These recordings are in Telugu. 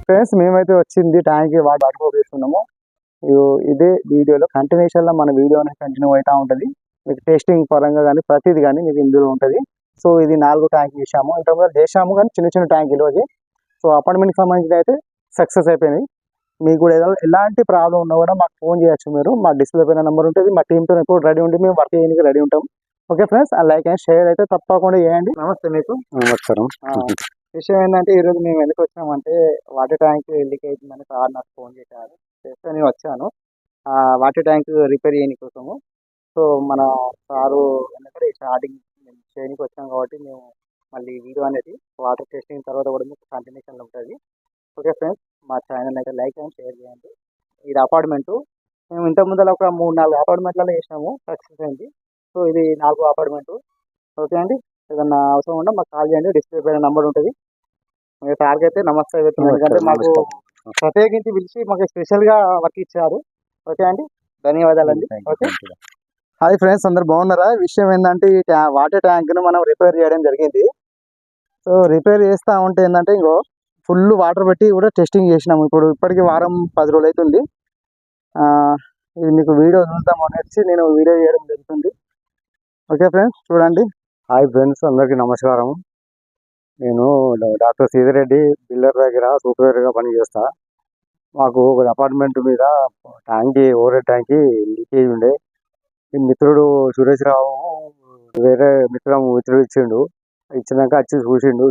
ఫ్రెండ్స్ మేమైతే వచ్చింది ట్యాంక్ వాటర్ పోస్తున్నాము. ఇదే వీడియోలో కంటిన్యూషన్లో మన వీడియో అనేది కంటిన్యూ అవుతూ ఉంటుంది. మీకు టేస్టింగ్ పరంగా కానీ ప్రతిది కానీ మీకు ఇందులో ఉంటుంది. సో ఇది 4 ట్యాంక్ చేసాము, ఇంతకుముందు చేసాము కానీ చిన్న చిన్న ట్యాంకులు అది. సో అపార్ట్మెంట్కి సంబంధించి అయితే సక్సెస్ అయిపోయినాయి. మీకు కూడా ఎలాంటి ప్రాబ్లం ఉన్నా కూడా మాకు ఫోన్ చేయొచ్చు. మీరు మా డిస్ప్లే పైన నెంబర్ ఉంటుంది. మా టీంతో ఎప్పుడు రెడీ ఉండి మేము వర్క్ చేయడానికి రెడీ ఉంటాం. Okay friends, like and share అయితే తప్పకుండా చేయండి. నమస్తే మీకు. నమస్కారం. విషయం ఏంటంటే ఈరోజు మేము ఎందుకు వచ్చామంటే వాటర్ ట్యాంక్ లీక్ అవుతుందని సార్ నాకు ఫోన్ చేశారు. చేస్తే నేను వచ్చాను వాటర్ ట్యాంక్ రిపేర్ చేయని కోసము. సో మన సారు ఎందుకంటే స్టార్టింగ్ మేము చేయడానికి వచ్చాం కాబట్టి మేము మళ్ళీ వీడియో అనేది వాటర్ టెస్టింగ్ తర్వాత కూడా మీకు కంటిన్యూషన్ ఉంటుంది. ఓకే ఫ్రెండ్స్, మా ఛానల్ అయితే లైక్ అండ్ షేర్ చేయండి. ఇది అపార్ట్మెంటు. మేము ఇంతకు ముందర ఒక 3-4 అపార్ట్మెంట్లలో చేసినాము, సక్సెస్ అయింది. సో ఇది 4వ అపార్ట్మెంటు. ఓకే అండి, ఏదన్నా అవసరం ఉంటే మాకు కాల్ చేయండి. డిస్ప్లే పైన నంబర్ ఉంటుంది. సార్కి అయితే నమస్తే చెప్తున్నాను, ఎందుకంటే మాకు ప్రత్యేకించి పిలిచి మాకు స్పెషల్గా వర్క్ ఇచ్చారు. ఓకే అండి, ధన్యవాదాలండి. ఓకే, హాయ్ ఫ్రెండ్స్, అందరు బాగున్నారా? విషయం ఏంటంటే ఈ వాటర్ ట్యాంక్ను మనం రిపేర్ చేయడం జరిగింది. సో రిపేర్ చేస్తూ ఉంటే ఏంటంటే ఇంకో ఫుల్ వాటర్ పెట్టి కూడా టెస్టింగ్ చేసినాము. ఇప్పటికి వారం 10 రోజులు అవుతుంది. ఇది మీకు వీడియో చూద్దాం అనేసి నేను వీడియో చేయడం జరుగుతుంది. ఓకే ఫ్రెండ్స్, చూడండి. హాయ్ ఫ్రెండ్స్, అందరికీ నమస్కారం. నేను డాక్టర్ సీదిరెడ్డి బిల్డర్ దగ్గర సూపర్వైజర్గా పనిచేస్తా. మాకు ఒక అపార్ట్మెంట్ మీద ట్యాంక్కి ఓవర్ ట్యాంక్కి లీకేజ్ ఉండే. ఈ మిత్రుడు సురేష్ రావు వేరే మిత్రుడు ఇచ్చినాక వచ్చి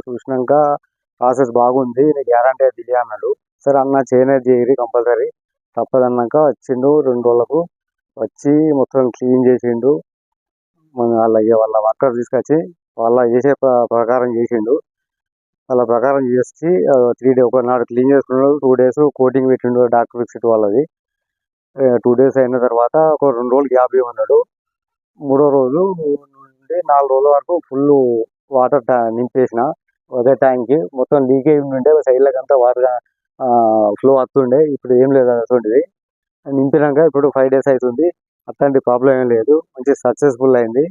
చూసినాక ప్రాసెస్ బాగుంది, నేను గ్యారంటీ అది అన్నాడు. సరే అన్న చేయనేది చేయరి కంపల్సరీ తప్పదన్నాక వచ్చిండు. 2 రోజులకు వచ్చి మొత్తం క్లీన్ చేసిండు. వాళ్ళ వర్కర్ తీసుకొచ్చి వాళ్ళ చేసే ప్రకారం చేసిండు. వాళ్ళ ప్రకారం చేసి 3 డేస్ ఒకనాడు క్లీన్ చేసుకున్నాడు. 2 డేస్ కోటింగ్ పెట్టిండు డాక్టర్ ఫిక్స్డ్ వాళ్ళది. 2 డేస్ అయిన తర్వాత ఒక 2 రోజులు గ్యాప్ ఇవ్వన్నాడు. 3వ రోజు నుండి 4 రోజుల వరకు ఫుల్ వాటర్ నింపేసిన. అదే ట్యాంక్కి మొత్తం లీకేజ్ ఉండే, సైడ్లకు అంతా వాటర్ ఫ్లో వస్తుండే. ఇప్పుడు ఏం లేదు అటువంటిది. నింపినాక ఇప్పుడు 5 డేస్ అవుతుంది. అట్లాంటి ప్రాబ్లం ఏం లేదు, మంచి సక్సెస్ఫుల్ అయింది.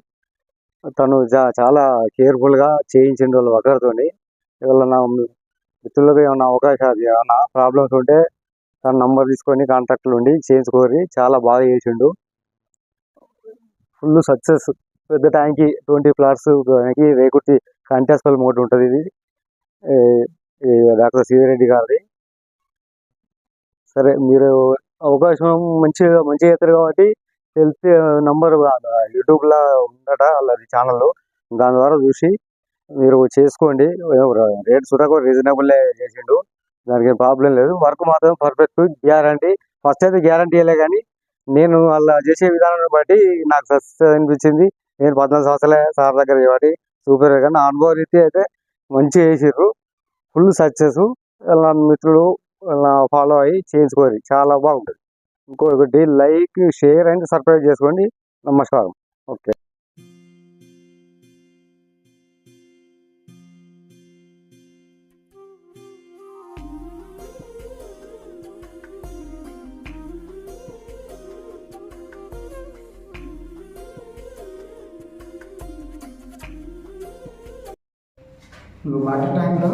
తను చాలా కేర్ఫుల్గా చేయించిండు వాళ్ళ వర్కర్తోని. ఎవరన్నా మిత్రులకు ఏమన్నా అవకాశాలు ఏమన్నా ప్రాబ్లమ్స్ ఉంటే తన నంబర్ తీసుకొని కాంటాక్ట్లు ఉండి చేయించుకోరి. చాలా బాగా చేసిండు, ఫుల్ సక్సెస్. పెద్ద ట్యాంక్కి 20 ప్లాట్స్ రేకుర్తి కంటెస్పల్ మోడ్ ఉంటుంది. ఇది డాక్టర్ సీదిరెడ్డి గారిది. సరే, మీరు అవకాశం మంచిగా చేస్తారు కాబట్టి తెలిసి నంబర్ యూట్యూబ్లో ఉందట వాళ్ళది ఛానల్, దాని ద్వారా చూసి మీరు చేసుకోండి. రేట్ కూడా రీజనబుల్ చేసిండు, దానికి ప్రాబ్లం లేదు. వర్క్ మాత్రం పర్ఫెక్ట్, గ్యారంటీ. ఫస్ట్ అయితే గ్యారంటీ ఇవ్వలే, కానీ నేను వాళ్ళ చేసే విధానాన్ని బట్టి నాకు సక్సెస్ అనిపించింది. నేను 14 సంవత్సరాలే సార్ దగ్గర కాబట్టి సూపర్. కానీ అనుభవ రీతి అయితే మంచిగా చేసిర్రు, ఫుల్ సక్సెస్. వాళ్ళ మిత్రులు ఫాలో అయ్యి చేయించుకోరు, చాలా బాగుంటుంది. ఇంకొకటి లైక్, షేర్ అండ్ సబ్స్క్రైబ్ చేసుకోండి. నమస్కారం. ఓకే. వాటర్ ట్యాంక్లో